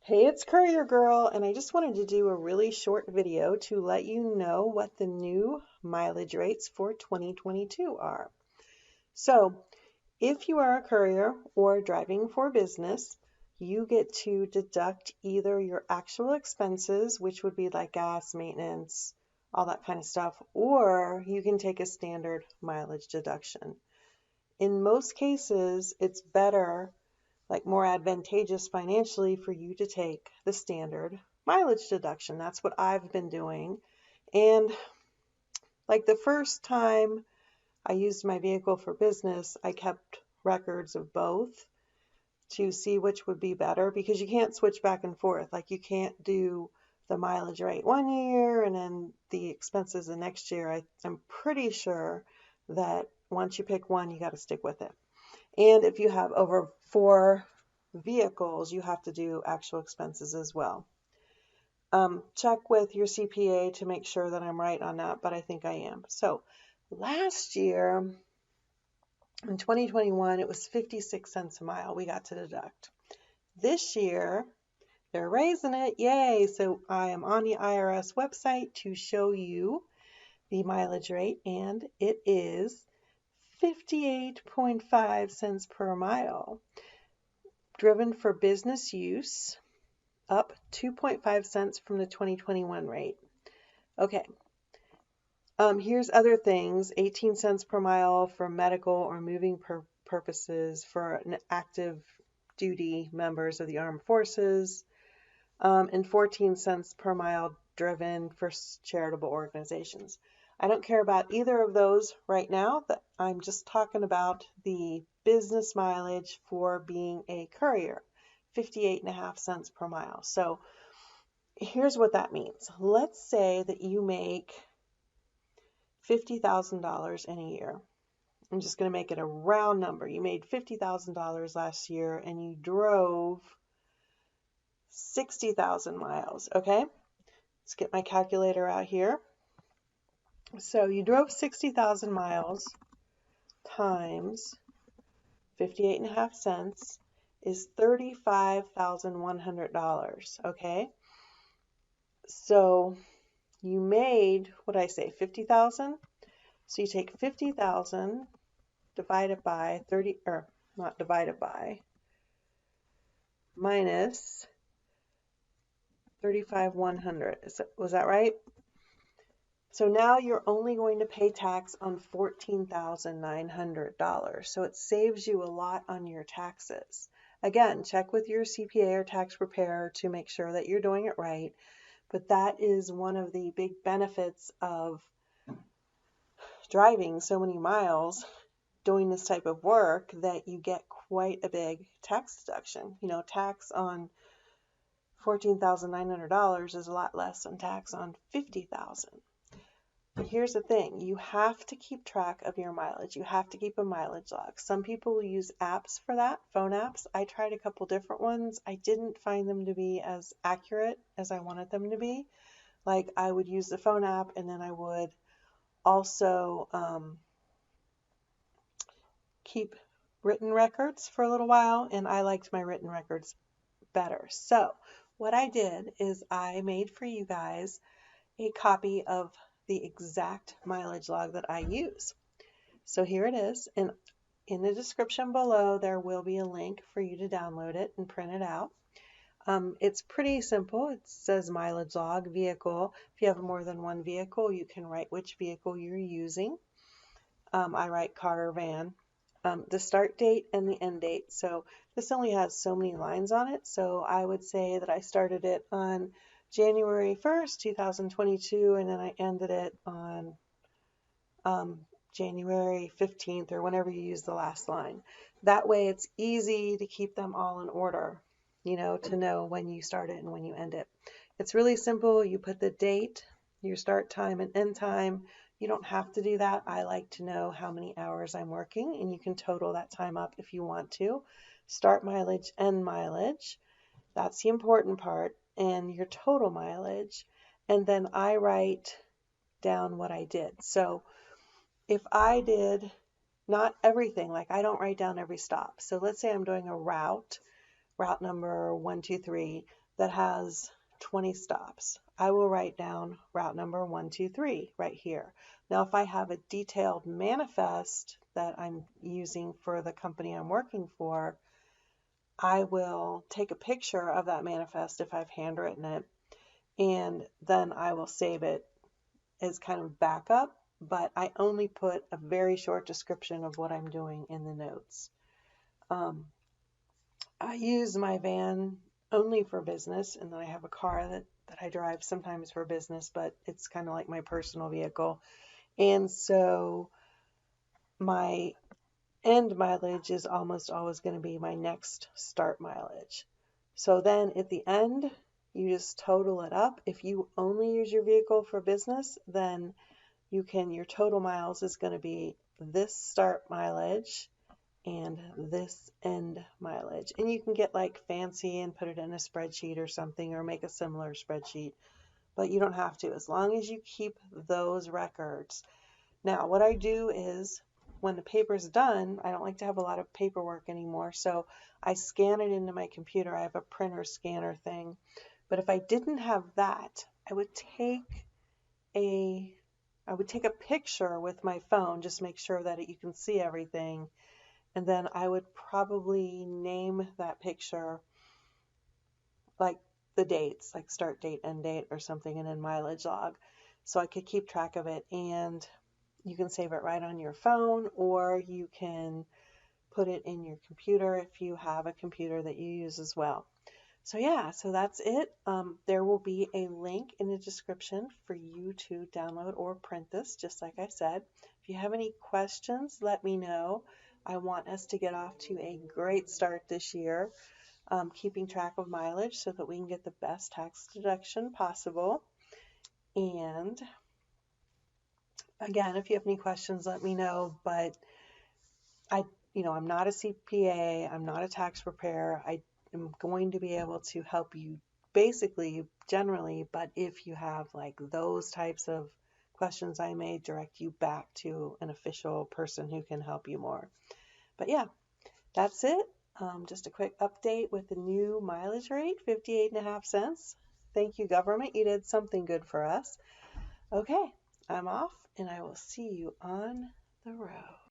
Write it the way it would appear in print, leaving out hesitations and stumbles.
Hey, it's Courier Girl, and I just wanted to do a really short video to let you know what the new mileage rates for 2022 are. So, if you are a courier or driving for business, you get to deduct either your actual expenses, which would be like gas, maintenance, all that kind of stuff, or you can take a standard mileage deduction. In most cases, it's better, like more advantageous financially, for you to take the standard mileage deduction. That's what I've been doing. And like the first time I used my vehicle for business, I kept records of both to see which would be better because you can't switch back and forth. Like you can't do the mileage rate one year and then the expenses the next year. I'm pretty sure that once you pick one, you got to stick with it. And if you have over 4 vehicles, you have to do actual expenses as well. Check with your CPA to make sure that I'm right on that, but I think I am. So last year, in 2021, it was 56 cents a mile we got to deduct. This year, they're raising it. Yay! So I am on the IRS website to show you the mileage rate, and it is 58.5 cents per mile. Driven for business use, up 2.5 cents from the 2021 rate. Okay. Here's other things. 18 cents per mile for medical or moving purposes for an active duty members of the armed forces, and 14 cents per mile driven for charitable organizations. I don't care about either of those right now. I'm just talking about the business mileage for being a courier, 58.5 cents per mile. So here's what that means. Let's say that you make $50,000 in a year. I'm just going to make it a round number. You made $50,000 last year and you drove 60,000 miles. Okay, let's get my calculator out here. So you drove 60,000 miles times 58.5 cents is $35,100. Okay, so you made, what did I say, 50,000? So you take 50,000 divided by 30, or not divided by, minus 35,100. Was that right? So now you're only going to pay tax on $14,900. So it saves you a lot on your taxes. Again, check with your CPA or tax preparer to make sure that you're doing it right. But that is one of the big benefits of driving so many miles doing this type of work, that you get quite a big tax deduction. You know, tax on $14,900 is a lot less than tax on $50,000. But here's the thing, you have to keep track of your mileage. You have to keep a mileage log. Some people will use apps for that, phone apps. I tried a couple different ones. I didn't find them to be as accurate as I wanted them to be. Like I would use the phone app and then I would also keep written records for a little while, and I liked my written records better. So what I did is I made for you guys a copy of the exact mileage log that I use. So here it is, and in the description below there will be a link for you to download it and print it out. It's pretty simple. It says mileage log, vehicle. If you have more than one vehicle, you can write which vehicle you're using. I write car or van. The start date and the end date. So this only has so many lines on it. So I would say that I started it on January 1st, 2022, and then I ended it on January 15th, or whenever you use the last line. That way it's easy to keep them all in order, you know, to know when you start it and when you end it. It's really simple. You put the date, your start time and end time. You don't have to do that. I like to know how many hours I'm working, and you can total that time up if you want to. Start mileage, end mileage. That's the important part, and your total mileage. And then I write down what I did. So if I did not everything, like I don't write down every stop. So let's say I'm doing a route number 123. that has 20 stops. I will write down route number 123 right here. Now, if I have a detailed manifest that I'm using for the company I'm working for, I will take a picture of that manifest if I've handwritten it, and then I will save it as kind of backup, but I only put a very short description of what I'm doing in the notes. I use my van only for business, and then I have a car that I drive sometimes for business, but it's kind of like my personal vehicle. And so my end mileage is almost always going to be my next start mileage. So then at the end, you just total it up. If you only use your vehicle for business, then your total miles is going to be this start mileage and this end mileage. And you can get like fancy and put it in a spreadsheet or something, or make a similar spreadsheet, but you don't have to, as long as you keep those records. Now, what I do is when the paper's done, I don't like to have a lot of paperwork anymore, so I scan it into my computer. I have a printer scanner thing. But if I didn't have that, I would take a picture with my phone, just make sure that you can see everything. And then I would probably name that picture like the dates, like start date, end date, or something, and then mileage log, so I could keep track of it. And you can save it right on your phone, or you can put it in your computer if you have a computer that you use as well. So yeah, so that's it. There will be a link in the description for you to download or print this, just like I said. If you have any questions, let me know. I want us to get off to a great start this year, keeping track of mileage so that we can get the best tax deduction possible. And again, if you have any questions, let me know. But I'm not a CPA, I'm not a tax preparer. I am going to be able to help you basically, generally, but if you have like those types of questions, I may direct you back to an official person who can help you more. But yeah, that's it. Just a quick update with the new mileage rate, 58.5 cents. Thank you, government. You did something good for us. Okay, I'm off, and I will see you on the road.